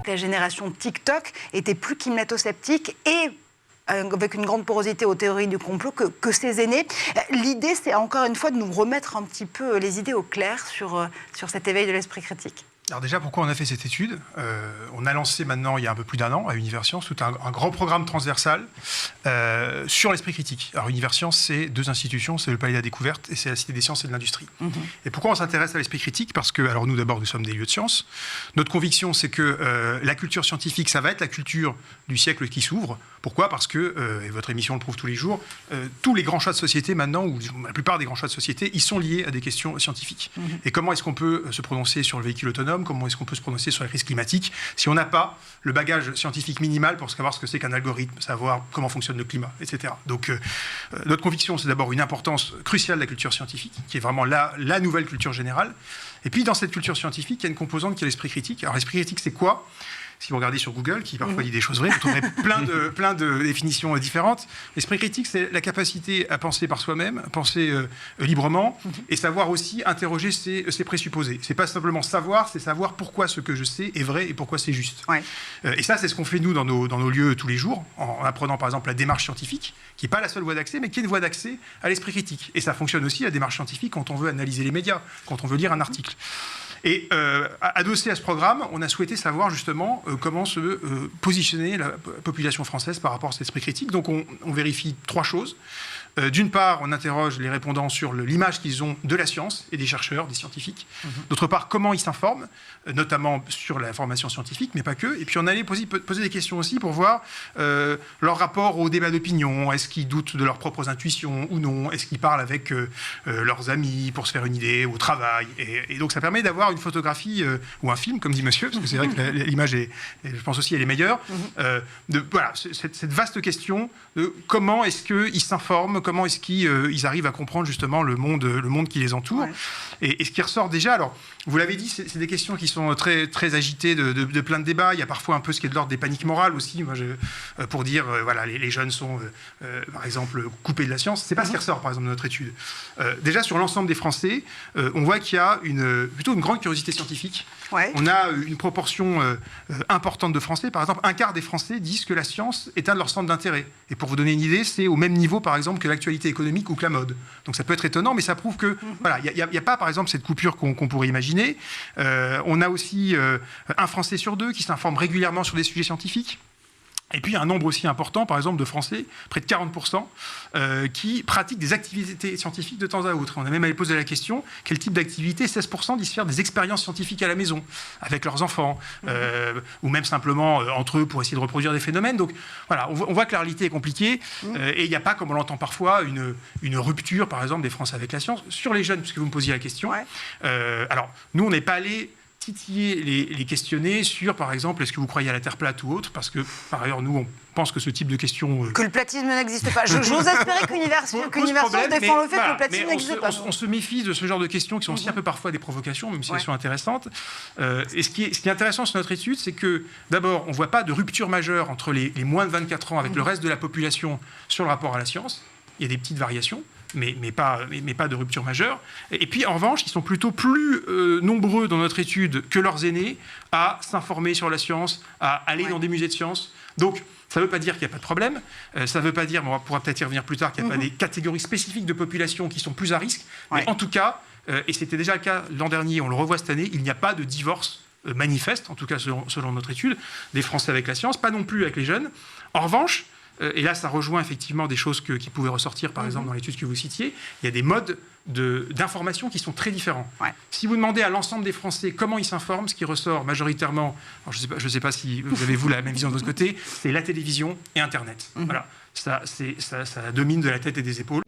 La génération TikTok était plus climato-sceptique et avec une grande porosité aux théories du complot que ses aînés. L'idée, c'est encore une fois de nous remettre un petit peu les idées au clair sur cet éveil de l'esprit critique. Alors déjà, pourquoi on a fait cette étude ? On a lancé maintenant, il y a un peu plus d'un an, à Universcience, tout un grand programme transversal sur l'esprit critique. Alors Universcience, c'est 2 institutions, c'est le Palais de la Découverte et c'est la Cité des Sciences et de l'Industrie. Et pourquoi on s'intéresse à l'esprit critique ? Parce que, alors nous d'abord, nous sommes des lieux de science. Notre conviction, c'est que la culture scientifique, ça va être la culture du siècle qui s'ouvre. Pourquoi ? Parce que, et votre émission le prouve tous les jours, tous les grands choix de société maintenant, ou la plupart des grands choix de société, ils sont liés à des questions scientifiques. Et comment est-ce qu'on peut se prononcer sur le véhicule autonome ? Comment est-ce qu'on peut se prononcer sur la crise climatique si on n'a pas le bagage scientifique minimal pour savoir ce que c'est qu'un algorithme, savoir comment fonctionne le climat, etc. Donc, notre conviction, c'est d'abord une importance cruciale de la culture scientifique, qui est vraiment la nouvelle culture générale. Et puis, dans cette culture scientifique, il y a une composante qui est l'esprit critique. Alors, l'esprit critique, c'est quoi ? Si vous regardez sur Google, qui parfois dit des choses vraies, vous trouverez plein de définitions différentes. L'esprit critique, c'est la capacité à penser par soi-même, penser librement, et savoir aussi interroger ses présupposés. C'est pas simplement savoir, c'est savoir pourquoi ce que je sais est vrai et pourquoi c'est juste. Ouais. Et ça, c'est ce qu'on fait nous dans nos lieux tous les jours, en apprenant par exemple la démarche scientifique, qui n'est pas la seule voie d'accès, mais qui est une voie d'accès à l'esprit critique. Et ça fonctionne aussi, la démarche scientifique, quand on veut analyser les médias, quand on veut lire un article. Et adossé à ce programme, on a souhaité savoir justement comment se positionner la population française par rapport à cet esprit critique. Donc on vérifie 3 choses. D'une part, on interroge les répondants sur l'image qu'ils ont de la science et des chercheurs, des scientifiques. D'autre part, comment ils s'informent, notamment sur la formation scientifique, mais pas que. Et puis on allait poser des questions aussi pour voir leur rapport au débat d'opinion. Est-ce qu'ils doutent de leurs propres intuitions ou non ? Est-ce qu'ils parlent avec leurs amis pour se faire une idée au travail ? Et donc ça permet d'avoir une photographie ou un film, comme dit monsieur, parce que c'est vrai que l'image, je pense aussi, elle est meilleure. Voilà, cette vaste question de comment est-ce qu'ils s'informent, comment est-ce qu'ils arrivent à comprendre justement le monde qui les entoure. Ouais. Et ce qui ressort déjà, alors vous l'avez dit, c'est des questions qui sont très, très agitées de plein de débats. Il y a parfois un peu ce qui est de l'ordre des paniques morales aussi, pour dire, voilà, les jeunes sont, par exemple, coupés de la science. C'est pas ce qui ressort, par exemple, de notre étude. Déjà, sur l'ensemble des Français, on voit qu'il y a plutôt une grande curiosité scientifique. Ouais. On a une proportion importante de Français. Par exemple, un quart des Français disent que la science est un de leurs centres d'intérêt. Et pour vous donner une idée, c'est au même niveau, par exemple, que l'actualité économique ou que la mode. Donc ça peut être étonnant, mais ça prouve que voilà, il n'y a pas, par exemple, cette coupure qu'on pourrait imaginer. On a aussi un Français sur 2 qui s'informe régulièrement sur des sujets scientifiques. Et puis, un nombre aussi important, par exemple, de Français, près de 40%, qui pratiquent des activités scientifiques de temps à autre. On a même allé poser la question, quel type d'activité ? 16% disent faire des expériences scientifiques à la maison, avec leurs enfants, ou même simplement entre eux pour essayer de reproduire des phénomènes. Donc, voilà, on voit que la réalité est compliquée, et il n'y a pas, comme on l'entend parfois, une rupture, par exemple, des Français avec la science. Sur les jeunes, puisque vous me posiez la question, alors, nous, on n'est pas allé titiller les questionner sur, par exemple, est-ce que vous croyez à la Terre plate ou autre, parce que, par ailleurs, nous, on pense que ce type de questions... Que le platisme n'existe pas. J'ose espérer qu'Universcience défend le fait que le platisme n'existe pas. On se méfie de ce genre de questions qui sont aussi un peu parfois des provocations, même si elles sont intéressantes. Et ce qui est intéressant sur notre étude, c'est que, d'abord, on ne voit pas de rupture majeure entre les moins de 24 ans avec le reste de la population sur le rapport à la science. Il y a des petites variations. Mais pas de rupture majeure. Et puis, en revanche, ils sont plutôt plus nombreux dans notre étude que leurs aînés à s'informer sur la science, à aller dans des musées de sciences. Donc, ça ne veut pas dire qu'il n'y a pas de problème. Ça ne veut pas dire, mais on pourra peut-être y revenir plus tard, qu'il n'y a pas des catégories spécifiques de population qui sont plus à risque. Mais en tout cas, et c'était déjà le cas l'an dernier, on le revoit cette année, il n'y a pas de divorce manifeste, en tout cas selon notre étude, des Français avec la science, pas non plus avec les jeunes. En revanche, et là, ça rejoint effectivement des choses qui pouvaient ressortir, par exemple, dans l'étude que vous citiez. Il y a des modes d'information qui sont très différents. Si vous demandez à l'ensemble des Français comment ils s'informent, ce qui ressort majoritairement, alors je ne sais pas si vous avez, vous, la même vision de votre côté, c'est la télévision et Internet. Voilà. Ça domine de la tête et des épaules.